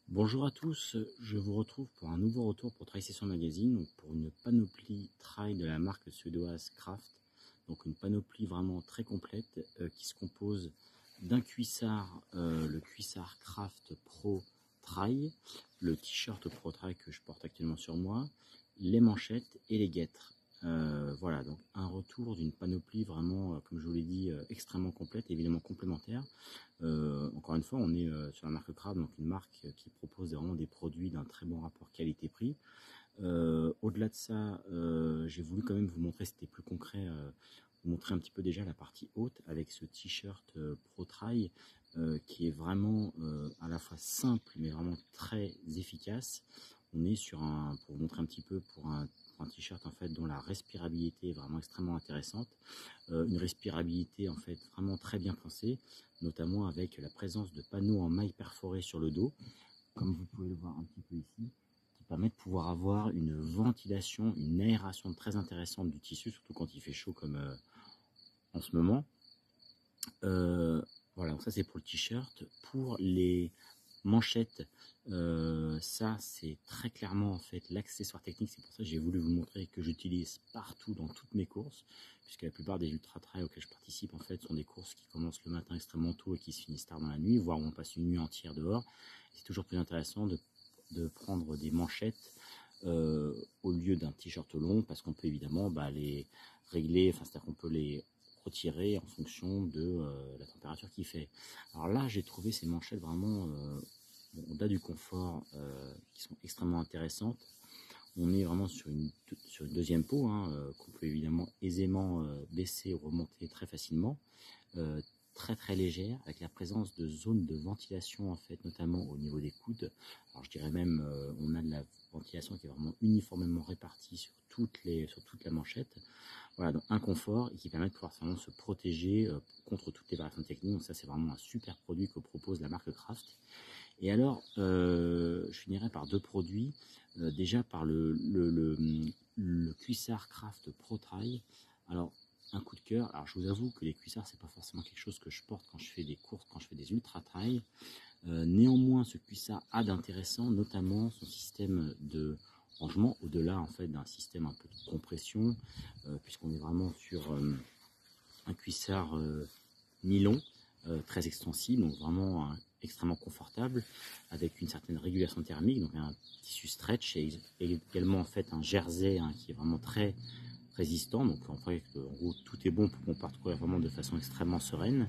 Bonjour à tous, je vous retrouve pour un nouveau retour pour Trail Session Magazine, donc pour une panoplie trail de la marque suédoise Craft. Donc une panoplie vraiment très complète qui se compose d'un cuissard, le cuissard Craft Pro Trail, le t-shirt Pro Trail que je porte actuellement sur moi, les manchettes et les guêtres. Voilà, donc un retour d'une panoplie vraiment, comme je vous l'ai dit, extrêmement complète, évidemment complémentaire. Encore une fois, on est sur la marque Craft, donc une marque qui propose vraiment des produits d'un très bon rapport qualité-prix. Au-delà de ça, j'ai voulu quand même vous montrer, c'était plus concret, vous montrer un petit peu déjà la partie haute avec ce t-shirt Pro Trail qui est vraiment à la fois simple mais vraiment très efficace. On est sur pour vous montrer un petit peu, pour un t-shirt en fait dont la respirabilité est vraiment extrêmement intéressante, une respirabilité en fait vraiment très bien pensée, notamment avec la présence de panneaux en maille perforée sur le dos, comme vous pouvez le voir un petit peu ici, qui permet de pouvoir avoir une ventilation, une aération très intéressante du tissu, surtout quand il fait chaud comme en ce moment. Voilà, donc ça c'est pour le t-shirt. Pour les manchettes, ça c'est très clairement en fait l'accessoire technique. C'est pour ça que j'ai voulu vous montrer que j'utilise partout dans toutes mes courses, puisque la plupart des ultra trails auxquels je participe en fait sont des courses qui commencent le matin extrêmement tôt et qui se finissent tard dans la nuit, voire où on passe une nuit entière dehors. C'est toujours plus intéressant de prendre des manchettes au lieu d'un t-shirt long, parce qu'on peut évidemment les régler, enfin c'est-à-dire qu'on peut les retirer en fonction de la température qu'il fait. Alors là, j'ai trouvé ces manchettes vraiment au-delà du confort, qui sont extrêmement intéressantes. On est vraiment sur une deuxième peau qu'on peut évidemment aisément baisser ou remonter très facilement, très légère, avec la présence de zones de ventilation en fait, notamment au niveau des coudes. Alors je dirais même on a de la ventilation qui est vraiment uniformément répartie sur toute la manchette. Voilà, donc un confort et qui permet de pouvoir vraiment se protéger contre toutes les variations techniques. Donc ça c'est vraiment un super produit que propose la marque Craft. Et alors je finirai par deux produits. Déjà par le cuissard Craft Pro Trail. Alors un coup de cœur. Alors je vous avoue que les cuissards c'est pas forcément quelque chose que je porte quand je fais des courses, quand je fais des ultra trail. Néanmoins ce cuissard a d'intéressant, notamment son système de rangement, au-delà en fait d'un système un peu de compression, puisqu'on est vraiment sur un cuissard nylon très extensible, donc vraiment extrêmement confortable, avec une certaine régulation thermique, donc un tissu stretch, et également en fait un jersey qui est vraiment très résistant. Donc en gros tout est bon pour qu'on parcourt vraiment de façon extrêmement sereine.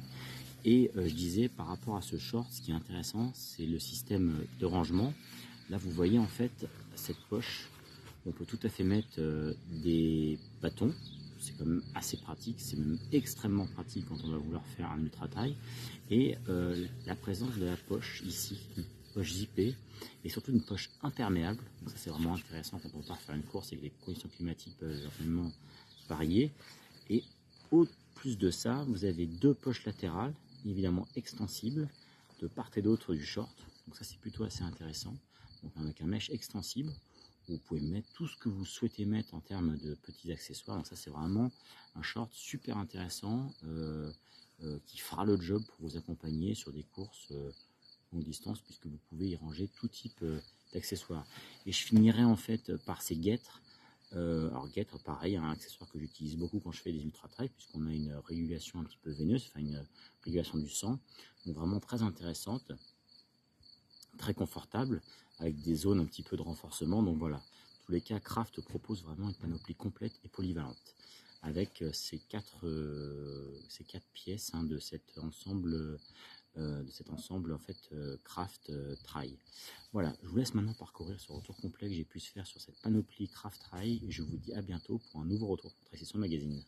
Et je disais, par rapport à ce short, ce qui est intéressant, c'est le système de rangement. Là vous voyez en fait cette poche, on peut tout à fait mettre des bâtons. C'est quand même assez pratique, c'est même extrêmement pratique quand on va vouloir faire un ultra trail. Et la présence de la poche ici, une poche zippée, et surtout une poche imperméable. Donc ça c'est vraiment intéressant quand on part faire une course et que les conditions climatiques peuvent vraiment varier. Et au plus de ça, vous avez deux poches latérales, évidemment extensibles, de part et d'autre du short. Donc ça c'est plutôt assez intéressant. Donc avec un mesh extensible, vous pouvez mettre tout ce que vous souhaitez mettre en termes de petits accessoires. Donc ça c'est vraiment un short super intéressant qui fera le job pour vous accompagner sur des courses longue distance, puisque vous pouvez y ranger tout type d'accessoires. Et je finirai en fait par ces guêtres. Alors guêtres, pareil, un accessoire que j'utilise beaucoup quand je fais des ultra trails, puisqu'on a une régulation un petit peu veineuse, enfin une régulation du sang, donc vraiment très intéressante, très confortable, avec des zones un petit peu de renforcement. Donc voilà, en tous les cas, Craft propose vraiment une panoplie complète et polyvalente, avec ces quatre pièces de cet ensemble en fait Craft Trail. Voilà, je vous laisse maintenant parcourir ce retour complet que j'ai pu se faire sur cette panoplie Craft Trail, et je vous dis à bientôt pour un nouveau retour pour Trail Session Magazine.